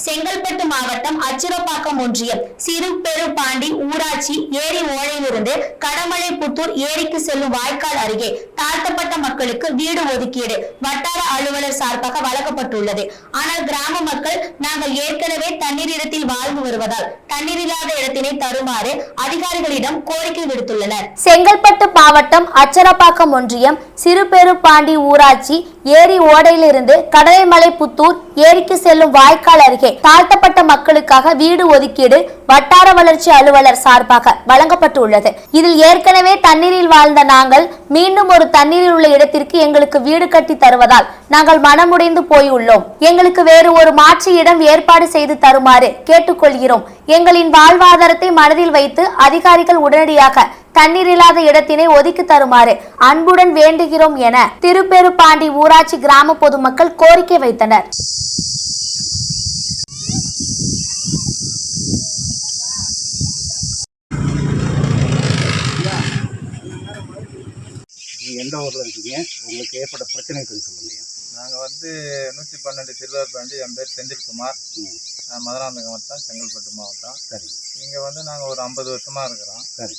செங்கல்பட்டு மாவட்டம் அச்சிரப்பாக்கம் ஒன்றியம் சிறுபெருபாண்டி ஊராட்சி ஏரி ஓடையிலிருந்து கடமலைப்புத்தூர் ஏரிக்கு செல்லும் வாய்க்கால் அருகே தாழ்த்தப்பட்ட மக்களுக்கு வீடு ஒதுக்கீடு வட்டார அலுவலர் சார்பாக வழங்கப்பட்டுள்ளது. ஆனால் கிராம மக்கள் நாங்கள் ஏற்கனவே தண்ணீர் இடத்தில் வாழ்ந்து வருவதால் தண்ணீர் இல்லாத இடத்தினை தருமாறு அதிகாரிகளிடம் கோரிக்கை விடுத்துள்ளனர். செங்கல்பட்டு மாவட்டம் அச்சரப்பாக்கம் ஒன்றியம் சிறுபெருபாண்டி ஊராட்சி ஏரி ஓடையிலிருந்து கடலைமலைப்புத்தூர் ஏரிக்கு செல்லும் வாய்க்கால் அருகே தாழ்த்தப்பட்ட மக்களுக்காக வீடு ஒதுக்கீடு வட்டார வளர்ச்சி அலுவலர் சார்பாக வழங்கப்பட்டுள்ளது. இதில் ஏற்கனவே தண்ணீரில் வாழ்ந்த நாங்கள் மீண்டும் ஒரு தண்ணீரில் உள்ள இடத்திற்கு எங்களுக்கு வீடு கட்டி தருவதால் நாங்கள் மனமுடைந்து போயுள்ளோம். எங்களுக்கு வேறு ஒரு மாற்று இடம் ஏற்பாடு செய்து தருமாறு கேட்டுக்கொள்கிறோம். எங்களின் வாழ்வாதாரத்தை மனதில் வைத்து அதிகாரிகள் உடனடியாக தண்ணீர் இல்லாத இடத்தினை ஒதுக்கி தருமாறு அன்புடன் வேண்டுகிறோம் என திருப்பெருபாண்டி ஊராட்சி கிராம பொதுமக்கள் கோரிக்கை வைத்தனர். எந்த ஊரில் இருக்கீங்க? உங்களுக்கு ஏற்பட்ட பிரச்சனை சொல்லுங்க. நாங்கள் 112 சிறுபெருபாண்டி. என் பேர் செந்தில்குமார். மதுராந்தகம் மாவட்டம், செங்கல்பட்டு மாவட்டம். சரி. இங்கே நாங்கள் ஒரு 50 வருஷமாக இருக்கிறோம். சரி.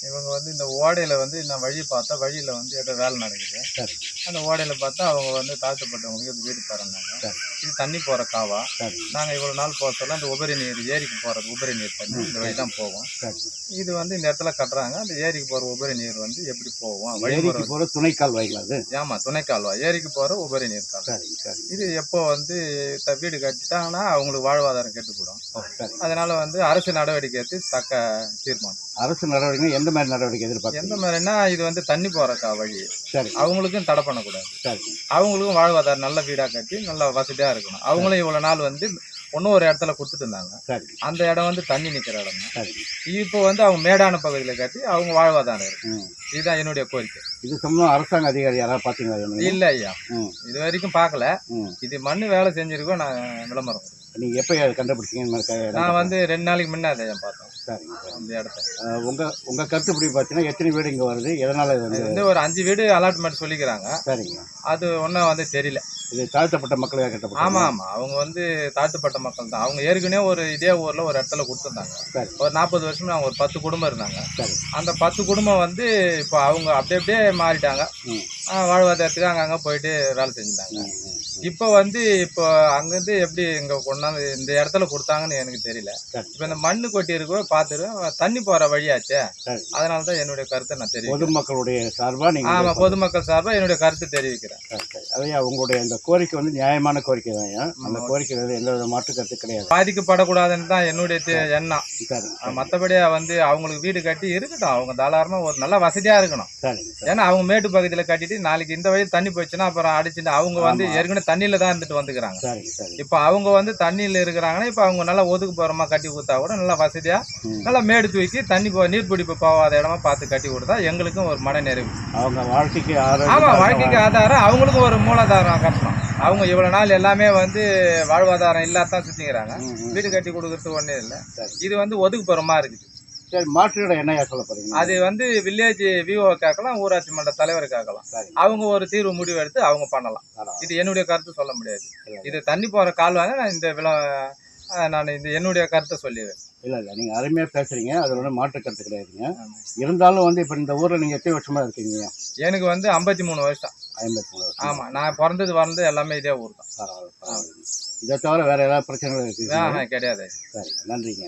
இவங்க இந்த ஓடையில் நான் வழி பார்த்தா வழியில் ஏதோ வேலை நடக்குது. சரி. அந்த ஓடையில் பார்த்தா அவங்க தாழ்த்தப்பட்டவங்களுக்கு இது வீடு தரந்தாங்க. சரி. இது தண்ணி போகிற காவா. சரி. நாங்கள் இவ்வளோ நாள் போக சொல்ல அந்த உபரி நீர் ஏரிக்கு போகிறது உபரி நீர் தண்ணி இந்த வழி தான் போகும். சரி. இது இந்த இடத்துல கட்டுறாங்க. அந்த ஏரிக்கு போகிற உபரி நீர் எப்படி போகும்? ஏரிக்கு போகிற துணைக்கால் வாய்க்கால். ஆமாம், துணைக்கால்வா. ஏரிக்கு போகிற உபரி நீர் கால். சரி. சரி. இது எப்போ வீடு கட்டிட்டாங்கன்னா அவங்களுக்கு வாழ்வாதாரம் கெட்டுக்கூடும். அதனால அரசு நடவடிக்கை எடுத்து தக்க தீர்மானம். அரசு நடவடிக்கை எந்த மாதிரி நடவடிக்கை எதிர்பார்க்க? எந்த மாதிரினா இது தண்ணி போறக்கா வழி. சரி. அவங்களுக்கும் தடை பண்ணக்கூடாது. சரி. அவங்களுக்கும் வாழ்வாதாரம் நல்ல வீடா கட்டி நல்ல வசதியா இருக்கணும். அவங்களும் இவ்வளவு நாள் ஒன்னும் ஒரு இடத்துல கொடுத்துட்டு இருந்தாங்க. சரி. அந்த இடம் தண்ணி நிக்கிற இடம். சரி. இப்போ அவங்க மேடான பகுதியில கட்டி அவங்க வாழ்வாதாரம் இருக்கு. இதுதான் என்னுடைய கோரிக்கை. இது சம்பந்தம் அரசாங்க அதிகாரி யாராவது பாத்தீங்களா? இல்ல ஐயா, இது வரைக்கும் பாக்கல. இது மண்ணு வேலை செஞ்சிருக்கோம். நான் விளம்பரம். நீங்க எப்ப கண்டுபிடிச்சீங்க? நான் 2 நாளைக்கு முன்னாடி பார்த்தோம். சரிங்க. அந்த இடத்த உங்க கருத்து இப்படி பார்த்தீங்கன்னா எத்தனை வீடு இங்க வருது? எதனால ஒரு 5 வீடு அலாட்மெண்ட் சொல்லிக்கிறாங்க. சரிங்க. அது ஒன்றும் தெரியல. இது தாழ்த்தப்பட்ட மக்களுக்காக கட்டப்பட்ட. ஆமா ஆமா, அவங்க தாழ்த்தப்பட்ட மக்கள் தான். அவங்க ஏற்கனவே இதே ஊர்ல ஒரு இடத்துல கொடுத்துருந்தாங்க. ஒரு 40 வருஷம் அவங்க ஒரு 10 குடும்பம் இருந்தாங்க. அந்த 10 குடும்பம் இப்போ அவங்க அப்படியே மாறிட்டாங்க. வாழ்வாதாரத்துக்கு அங்கங்க போயிட்டு வேலை செஞ்சுட்டாங்க. இப்போ இப்போ அங்கிருந்து எப்படி இங்க கொண்டாந்து இந்த இடத்துல கொடுத்தாங்கன்னு எனக்கு தெரியல. இப்ப இந்த மண்ணு கொட்டி இருக்கோ பாத்துருவேன். தண்ணி போற வழியாச்சே, அதனாலதான் என்னுடைய கருத்தை நான் தெரியும். பொதுமக்களுடைய சார்பா நீங்க? ஆமா, பொதுமக்கள் சார்பா என்னுடைய கருத்து தெரிவிக்கிறேன். அதையா உங்களுடைய அந்த கோரிக்கை நியாயமான கோரிக்கை தான். அந்த கோரிக்கை எந்த வித மாற்று கருத்து கிடையாது. பாதிக்கப்படக்கூடாதுன்னு தான் என்னுடைய எண்ணம். மற்றபடி அவங்களுக்கு வீடு கட்டி இருக்கட்டும். அவங்க தாராளமா ஒரு நல்ல வசதியா இருக்கணும். ஏன்னா அவங்க மேட்டு பகுதியில கட்டிட்டு நாளைக்கு இந்த வழி தண்ணி போயிடுச்சுன்னா அப்புறம் அடிச்சுட்டு அவங்க ஏற்கனவே தண்ணியில தான் இருந்துட்டு வந்துக்கிறாங்க. இப்ப அவங்க தண்ணியில இருக்கிறாங்கன்னா இப்ப அவங்க நல்லா ஒதுக்கு போறமா கட்டி கொடுத்தா கூட நல்லா வசதியா நல்லா மேடு தூக்கி தண்ணி நீர்பிடிப்பு போகாத இடமா பார்த்து கட்டி கொடுத்தா எங்களுக்கும் ஒரு மன நிறைவு. அவங்க வாழ்க்கைக்கு ஆமா, வாழ்க்கைக்கு ஆதாரம். அவங்களுக்கும் ஒரு மூலாதாரம் கட்டணும். அவங்க இவ்வளவு நாள் எல்லாமே வாழ்வாதாரம் இல்லாதான் சுத்திக்கிறாங்க. வீடு கட்டி கொடுக்கறது ஒண்ணே இல்லை. இது ஒதுக்குப்புறமா இருக்குது. சரி, மாற்று என்ன சொல்ல போறீங்க? அது வில்லேஜ் விஓ கேட்கலாம், ஊராட்சி மன்ற தலைவர் கேட்கலாம். அவங்க ஒரு தீர்வு முடிவு எடுத்து அவங்க பண்ணலாம். இது என்னுடைய கருத்து சொல்ல முடியாது. இது தண்ணி போற கால்வாங்க. நான் என்னுடைய கருத்தை சொல்லிடுவேன். இல்ல நீங்க அருமையா பேசுறீங்க. அதுல மாற்று கருத்து கிடையாதுங்க. இருந்தாலும் இப்ப இந்த ஊர்ல நீங்க எத்தனை வருஷமா இருக்கீங்க? எனக்கு 53 வருஷம். 53 வருஷம். ஆமா, நான் பிறந்தது எல்லாமே இதே ஊர் தான். இதை தவிர வேற ஏதாவது பிரச்சனைகள் இருக்கு? கிடையாது. சரி, நன்றிங்க.